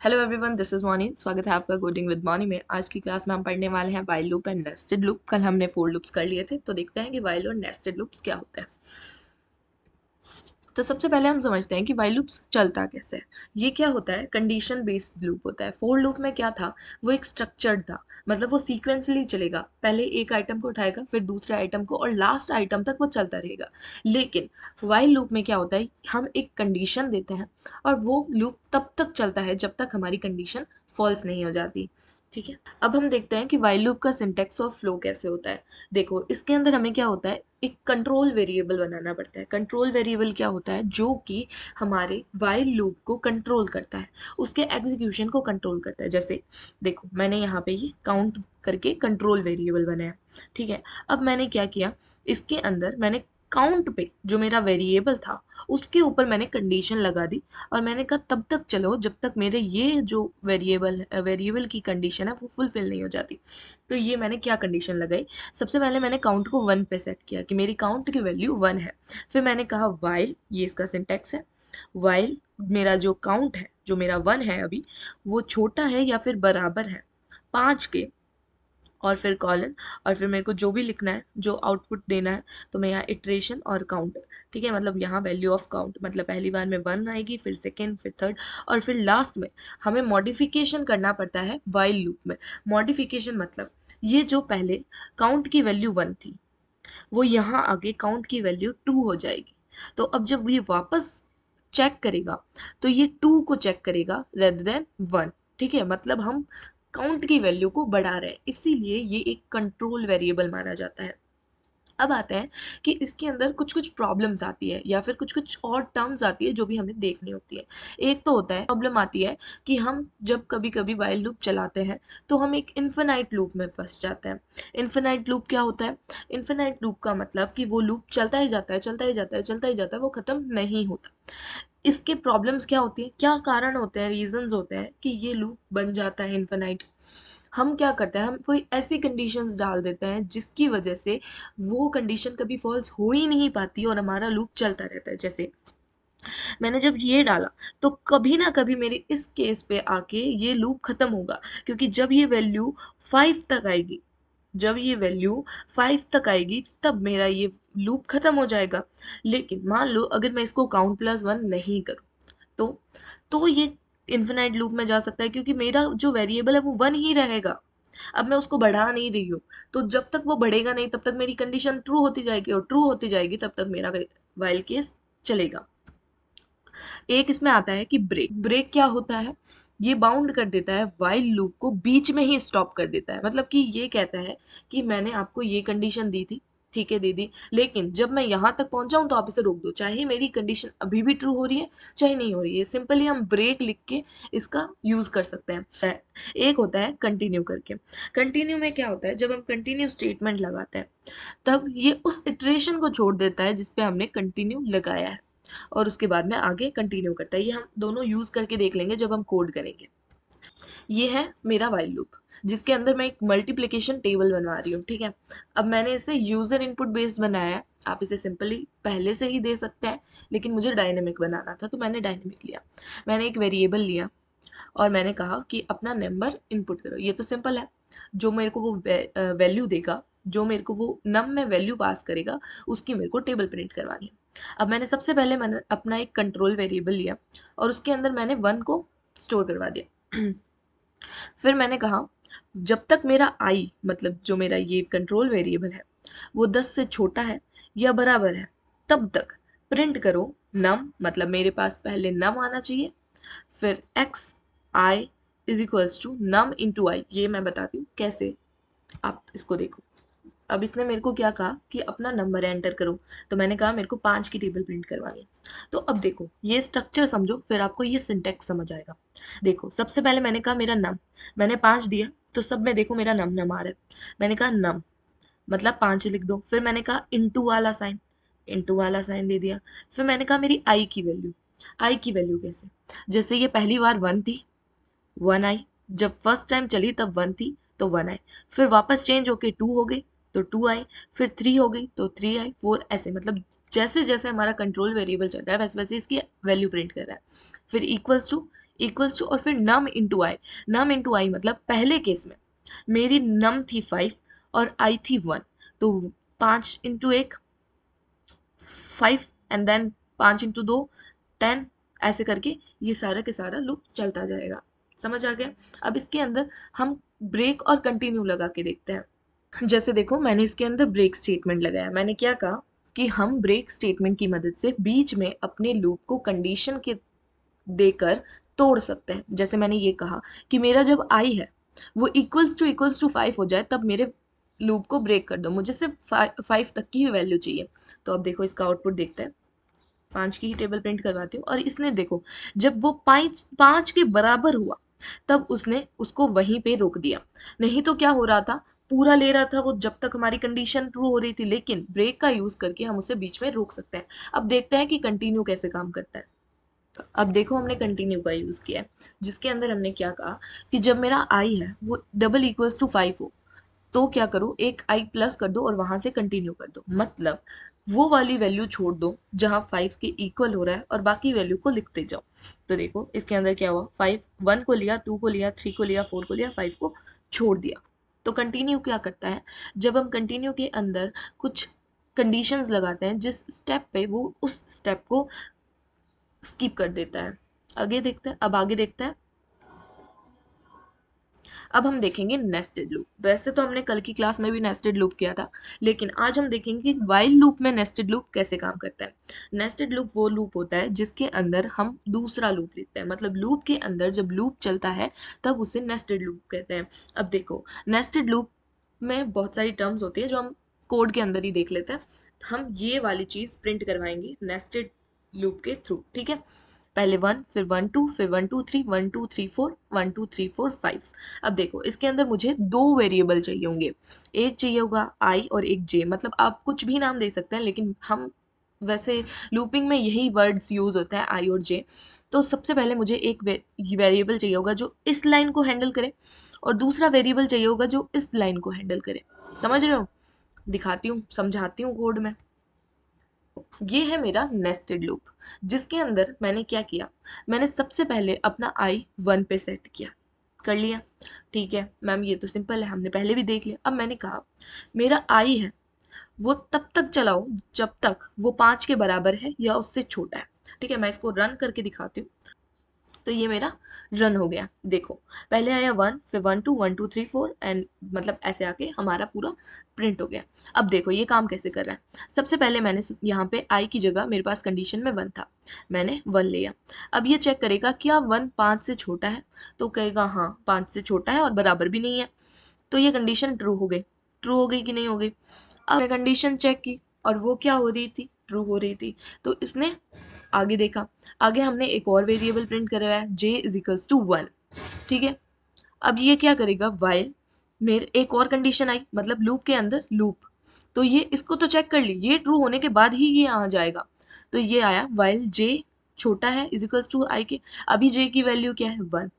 Hello everyone, this is मॉनी। स्वागत है आपका कोडिंग विद मॉनी में। आज की क्लास में हम पढ़ने वाले हैं while loop and nested loop. कल हमने फोर लूप्स कर लिए थे, तो देखते हैं कि व्हाइल और नेस्टेड लूप्स क्या होते हैं। तो सबसे पहले हम समझते हैं कि व्हाइल लूप्स चलता कैसे है। ये क्या होता है, कंडीशन बेस्ड लूप होता है। फोर लूप में क्या था, वो एक स्ट्रक्चर्ड था, मतलब वो सीक्वेंसली चलेगा। पहले एक आइटम को उठाएगा, फिर दूसरे आइटम को, और लास्ट आइटम तक वो चलता रहेगा। लेकिन व्हाइल लूप में क्या होता है, हम एक कंडीशन देते हैं और वो लूप तब तक चलता है जब तक हमारी कंडीशन फॉल्स नहीं हो जाती। ठीक है, अब हम देखते हैं कि व्हाइल लूप का सिंटेक्स और फ्लो कैसे होता है। देखो, इसके अंदर हमें क्या होता है, एक कंट्रोल वेरिएबल बनाना पड़ता है। कंट्रोल वेरिएबल क्या होता है, जो कि हमारे व्हाइल लूप को कंट्रोल करता है, उसके एग्जीक्यूशन को कंट्रोल करता है। जैसे देखो, मैंने यहाँ पे ये काउंट करके कंट्रोल वेरिएबल बनाया। ठीक है, अब मैंने क्या किया, इसके अंदर मैंने काउंट पे जो मेरा वेरिएबल था उसके ऊपर मैंने कंडीशन लगा दी, और मैंने कहा तब तक चलो जब तक मेरे ये जो वेरिएबल की कंडीशन है वो फुलफिल नहीं हो जाती। तो ये मैंने क्या कंडीशन लगाई, सबसे पहले मैंने काउंट को 1 पे सेट किया कि मेरी काउंट की वैल्यू 1 है। फिर मैंने कहा वाइल, ये इसका सिंटैक्स है, वाइल मेरा जो काउंट है, जो मेरा 1 है अभी, वो छोटा है या फिर बराबर है 5 के, और फिर कॉलन, और फिर मेरे को जो भी लिखना है, जो आउटपुट देना है, तो मैं यहाँ इटरेशन और काउंट। ठीक है, मतलब यहाँ वैल्यू ऑफ काउंट, मतलब पहली बार में 1 आएगी, फिर सेकेंड, फिर थर्ड, और फिर लास्ट में हमें मॉडिफिकेशन करना पड़ता है व्हाइल लूप में। मॉडिफिकेशन मतलब ये जो पहले काउंट की वैल्यू 1 थी, वो यहाँ आगे काउंट की वैल्यू 2 हो जाएगी। तो अब जब ये वापस चेक करेगा, तो ये 2 को चेक करेगा रेदर देन 1। ठीक है, मतलब हम काउंट की वैल्यू को बढ़ा रहे हैं, इसीलिए ये एक कंट्रोल वेरिएबल माना जाता है। अब आता है कि इसके अंदर कुछ कुछ प्रॉब्लम्स आती है, या फिर कुछ कुछ और टर्म्स आती है जो भी हमें देखनी होती है। एक तो होता है, प्रॉब्लम आती है कि हम जब कभी कभी व्हाइल लूप चलाते हैं तो हम एक इन्फिनाइट लूप में फंस जाते हैं। इन्फिनाइट लूप क्या होता है, इन्फिनाइट लूप का मतलब कि वो लूप चलता ही जाता है, चलता ही जाता है, चलता ही जाता है, वो खत्म नहीं होता। इसके प्रॉब्लम्स क्या होती है, क्या कारण होते हैं, रीजंस होते हैं कि ये लूप बन जाता है इन्फिनाइट। हम क्या करते हैं, हम कोई ऐसी कंडीशंस डाल देते हैं जिसकी वजह से वो कंडीशन कभी फॉल्स हो ही नहीं पाती और हमारा लूप चलता रहता है। जैसे मैंने जब ये डाला, तो कभी ना कभी मेरे इस केस पे आके ये लूप खत्म होगा, क्योंकि जब ये वैल्यू 5 तक आएगी, जब ये वैल्यू 5 तक आएगी तब मेरा ये लूप खत्म हो जाएगा। लेकिन मान लो अगर मैं इसको काउंट प्लस 1 नहीं करूँ, तो ये इन्फिनाइट लूप में जा सकता है, क्योंकि मेरा जो वेरिएबल है वो 1 ही रहेगा। अब मैं उसको बढ़ा नहीं रही हूँ, तो जब तक वो बढ़ेगा नहीं तब तक मेरी कंडीशन ट्रू होती जाएगी, और ट्रू होती जाएगी तब तक मेरा वाइल केस चलेगा। एक इसमें आता है कि ब्रेक। ब्रेक क्या होता है, ये बाउंड कर देता है व्हाइल लूप को, बीच में ही स्टॉप कर देता है। मतलब कि ये कहता है कि मैंने आपको ये कंडीशन दी थी, ठीक है दे दी, लेकिन जब मैं यहाँ तक पहुंचा हूं तो आप इसे रोक दो, चाहे मेरी कंडीशन अभी भी ट्रू हो रही है चाहे नहीं हो रही है। सिंपली हम ब्रेक लिख के इसका यूज कर सकते हैं। एक होता है कंटिन्यू करके। कंटिन्यू में क्या होता है, जब हम कंटिन्यू स्टेटमेंट लगाते हैं तब ये उस इटरेशन को छोड़ देता है जिसपे हमने कंटिन्यू लगाया है, और उसके बाद में आगे कंटिन्यू करता है। ये हम दोनों यूज करके देख लेंगे जब हम कोड करेंगे। ये है मेरा व्हाइल लूप, जिसके अंदर मैं एक मल्टीप्लिकेशन टेबल बनवा रही हूँ। ठीक है, अब मैंने इसे यूजर इनपुट बेस्ड बनाया है। आप इसे सिंपली पहले से ही दे सकते हैं, लेकिन मुझे डायनेमिक बनाना था तो मैंने डायनेमिक लिया। मैंने एक वेरिएबल लिया और मैंने कहा कि अपना नंबर इनपुट करो। ये तो सिंपल है, जो मेरे को वो वैल्यू देगा, जो मेरे को वो नम में वैल्यू पास करेगा, उसकी मेरे को टेबल प्रिंट करवानी है। अब मैंने सबसे पहले मैंने अपना एक कंट्रोल वेरिएबल लिया और उसके अंदर मैंने 1 को स्टोर करवा दिया। फिर मैंने कहा जब तक मेरा आई, मतलब जो मेरा ये कंट्रोल वेरिएबल है, वो 10 से छोटा है या बराबर है, तब तक प्रिंट करो नम, मतलब मेरे पास पहले नम आना चाहिए, फिर X I is equals to num into I. ये मैं बताती हूँ कैसे, आप इसको देखो। अब इसने मेरे को क्या कहा कि अपना नंबर एंटर करो, तो मैंने कहा मेरे को 5 की टेबल प्रिंट करवानी है। तो अब देखो, ये स्ट्रक्चर समझो, फिर आपको ये सिंटेक्स समझ आएगा। देखो, सबसे पहले मैंने कहा मेरा नम, मैंने 5 दिया, तो सब में देखो मेरा नम नम आ रहा है। मैंने कहा नम मतलब 5 लिख दो। फिर मैंने कहा इंटू वाला साइन, इंटू वाला साइन दे दिया। फिर मैंने कहा मेरी आई की वैल्यू, आई की वैल्यू कैसे, जैसे ये पहली बार 1 थी, 1 आई, जब फर्स्ट टाइम चली तब 1 थी तो 1 आई, फिर वापस चेंज होके 2 हो गई तो 2 आई, फिर 3 हो गई तो 3 आई, 4, ऐसे। मतलब जैसे जैसे हमारा कंट्रोल वेरिएबल चल रहा है वैसे वैसे इसकी वैल्यू प्रिंट कर रहा है। फिर इक्वल्स टू, इक्वल्स टू और फिर नम इंटू आई। नम इंटू आई मतलब पहले केस में मेरी नम थी 5 और आई थी 1, तो 5 इंटू 1 5 एंड देन 5 इंटू 2 10, ऐसे करके ये सारा के सारा लूप चलता जाएगा। समझ आ गया? अब इसके अंदर हम ब्रेक और कंटिन्यू लगा के देखते हैं। जैसे देखो मैंने इसके अंदर ब्रेक स्टेटमेंट लगाया। मैंने क्या कहा कि हम ब्रेक स्टेटमेंट की मदद से बीच में अपने लूप को कंडीशन के देकर तोड़ सकते हैं। जैसे मैंने ये कहा कि मेरा जब आई है वो इक्वल्स टू 5 हो जाए तब मेरे लूप को ब्रेक कर दो, मुझे सिर्फ 5 तक की ही वैल्यू चाहिए। तो अब देखो इसका आउटपुट देखते हैं। 5 की ही टेबल प्रिंट करवाती हूँ और इसने देखो जब वो 5 के बराबर हुआ तब उसने उसको वहीं पे रोक दिया। नहीं तो क्या हो रहा था, पूरा ले रहा था वो जब तक हमारी कंडीशन ट्रू हो रही थी, लेकिन ब्रेक का यूज करके हम उसे बीच में रोक सकते हैं। अब देखते हैं कि कंटिन्यू कैसे काम करता है। अब देखो हमने कंटिन्यू का यूज किया है, जिसके अंदर हमने क्या कहा कि जब मेरा आई है वो डबल इक्वल्स टू 5 हो तो क्या करो, एक आई प्लस कर दो और वहां से कंटिन्यू कर दो। मतलब वो वाली वैल्यू छोड़ दो जहां 5 के इक्वल हो रहा है और बाकी वैल्यू को लिखते जाओ। तो देखो इसके अंदर क्या हुआ, 5 1 को लिया, 2 को लिया, 3 को लिया, 4 को लिया, 5 को छोड़ दिया। तो कंटिन्यू क्या करता है, जब हम कंटिन्यू के अंदर कुछ कंडीशंस लगाते हैं जिस स्टेप पे वो उस स्टेप को स्किप कर देता है। आगे देखते हैं, अब आगे देखते हैं। अब हम देखेंगे नेस्टेड लूप। वैसे तो हमने कल की क्लास में भी नेस्टेड लूप किया था, लेकिन आज हम देखेंगे कि व्हाइल लूप में नेस्टेड लूप कैसे काम करता है। नेस्टेड लूप वो लूप होता है जिसके अंदर हम दूसरा लूप लेते हैं। मतलब लूप के अंदर जब लूप चलता है तब उसे नेस्टेड लूप कहते हैं। अब देखो नेस्टेड लूप में बहुत सारी टर्म्स होती है जो हम कोड के अंदर ही देख लेते हैं। हम ये वाली चीज प्रिंट करवाएंगे नेस्टेड लूप के थ्रू, ठीक है। पहले 1, फिर 1 2, फिर 1 2 3, 1 2 3 4, 1 2 3 4 5। अब देखो इसके अंदर मुझे दो वेरिएबल चाहिए होंगे, एक चाहिए होगा आई और एक जे। मतलब आप कुछ भी नाम दे सकते हैं, लेकिन हम वैसे लूपिंग में यही वर्ड्स यूज होता है, आई और जे। तो सबसे पहले मुझे एक वेरिएबल चाहिए होगा जो इस लाइन को हैंडल करे और दूसरा वेरिएबल चाहिए होगा जो इस लाइन को हैंडल करे। समझ रहे हो? दिखाती हूँ, समझाती हूँ कोड में। ये है मेरा नेस्टेड लूप, जिसके अंदर मैंने क्या किया, मैंने सबसे पहले अपना आई 1 पे सेट किया, कर लिया। ठीक है मैम, ये तो सिंपल है, हमने पहले भी देख लिया। अब मैंने कहा मेरा आई है वो तब तक चलाओ जब तक वो 5 के बराबर है या उससे छोटा है। ठीक है, मैं इसको रन करके दिखाती हूँ। तो ये मेरा रन हो गया। देखो पहले आया 1, फिर 1 2 1 2 3 4 एंड मतलब ऐसे आके हमारा पूरा प्रिंट हो गया। अब देखो ये काम कैसे कर रहा है। सबसे पहले मैंने यहाँ पे आई की जगह मेरे पास कंडीशन में 1 था, मैंने 1 लिया। अब ये चेक करेगा क्या 1 5 से छोटा है, तो कहेगा हाँ 5 से छोटा है और बराबर भी नहीं है। तो ये कंडीशन ट्रू हो गई। ट्रू हो गई कि नहीं हो गई? अब मैंने कंडीशन चेक की और वो क्या हो रही थी, ट्रू हो रही थी। तो इसने आगे देखा, आगे हमने एक और वेरिएबल प्रिंट करवाया j इज इक्वल्स टू 1। ठीक है, अब ये क्या करेगा, वाइल मेरे एक और कंडीशन आई, मतलब लूप के अंदर लूप। तो ये इसको तो चेक कर ली, ये ट्रू होने के बाद ही ये आ जाएगा। तो ये आया वाइल j छोटा है इज इक्वल्स टू आई के। अभी j की वैल्यू क्या है 1,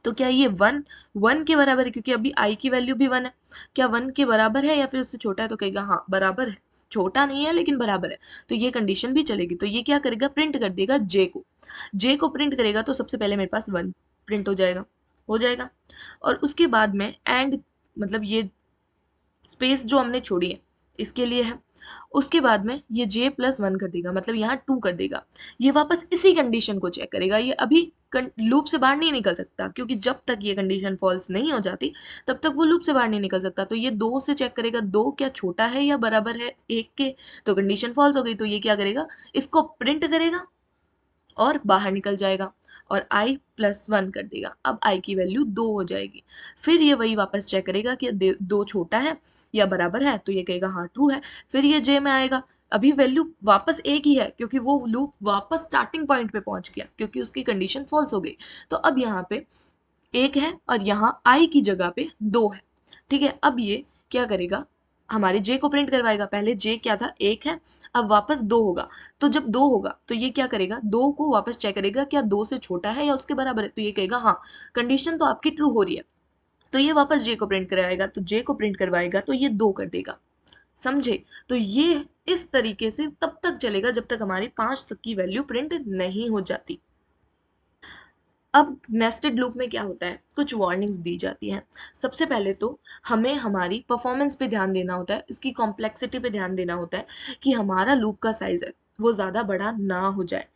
तो क्या ये 1 के बराबर है, क्योंकि अभी i की वैल्यू भी 1 है। क्या 1 के बराबर है या फिर उससे छोटा है, तो कहेगा हाँ बराबर है, छोटा नहीं है लेकिन बराबर है। तो ये कंडीशन भी चलेगी। तो ये क्या करेगा, प्रिंट कर देगा जे को प्रिंट करेगा। तो सबसे पहले मेरे पास 1 प्रिंट हो जाएगा। और उसके बाद में एंड, मतलब ये स्पेस जो हमने छोड़ी है इसके लिए है। उसके बाद में ये j+1 कर देगा, मतलब यहाँ 2 कर देगा। ये वापस इसी कंडीशन को चेक करेगा। ये अभी लूप से बाहर नहीं निकल सकता, क्योंकि जब तक ये कंडीशन फॉल्स नहीं हो जाती तब तक वो लूप से बाहर नहीं निकल सकता। तो ये 2 से चेक करेगा, 2 क्या छोटा है या बराबर है 1 के। तो कंडीशन फॉल्स हो गई, तो ये क्या करेगा, इसको प्रिंट करेगा और बाहर निकल जाएगा और i+1 कर देगा। अब i की वैल्यू 2 हो जाएगी। फिर ये वही वापस चेक करेगा कि 2 छोटा है या बराबर है, तो ये कहेगा हाँ ट्रू है। फिर ये j में आएगा, अभी वैल्यू वापस एक ही है क्योंकि वो लूप वापस स्टार्टिंग पॉइंट पे पहुंच गया, क्योंकि उसकी कंडीशन फॉल्स हो गई। तो अब यहाँ पे 1 है और यहाँ i की जगह पे 2 है। ठीक है, अब ये क्या करेगा, हमारे j को प्रिंट करवाएगा। पहले j क्या था, 1 है, अब वापस 2 होगा। तो जब 2 होगा तो ये क्या करेगा, 2 को वापस चेक करेगा क्या 2 से छोटा है या उसके बराबर है। तो ये कहेगा हाँ, कंडीशन तो आपकी ट्रू हो रही है। तो ये वापस j को प्रिंट करवाएगा, तो j को प्रिंट करवाएगा तो ये 2 कर देगा। समझे? तो ये इस तरीके से तब तक चलेगा जब तक हमारी 5 तक की वैल्यू प्रिंट नहीं हो जाती। अब नेस्टेड लूप में क्या होता है, कुछ वार्निंग्स दी जाती हैं। सबसे पहले तो हमें हमारी परफॉर्मेंस पे ध्यान देना होता है, इसकी कॉम्प्लेक्सिटी पे ध्यान देना होता है कि हमारा लूप का साइज है वो ज़्यादा बड़ा ना हो जाए।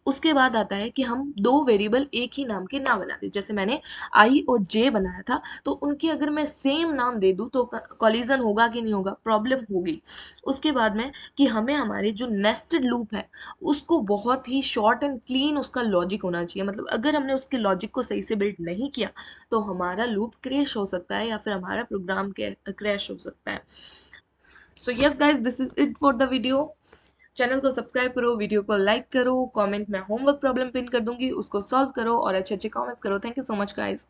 उसके बाद आता है कि हम दो वेरिएबल एक ही नाम के ना बना दें। जैसे मैंने आई और जे बनाया था, तो उनके अगर मैं सेम नाम दे दूं तो कॉलिजन होगा कि नहीं होगा, प्रॉब्लम होगी। उसके बाद में कि हमें हमारे जो नेस्टेड लूप है उसको बहुत ही शॉर्ट एंड क्लीन उसका लॉजिक होना चाहिए। मतलब अगर हमने उसके लॉजिक को सही से बिल्ड नहीं किया तो हमारा लूप क्रैश हो सकता है या फिर हमारा प्रोग्राम क्रैश हो सकता है। So yes guys, this is it for the video. Channel को सब्सक्राइब करो, वीडियो को लाइक करो, कमेंट में होमवर्क प्रॉब्लम पिन कर दूंगी, उसको सॉल्व करो और अच्छे अच्छे कमेंट्स करो। Thank you so much guys.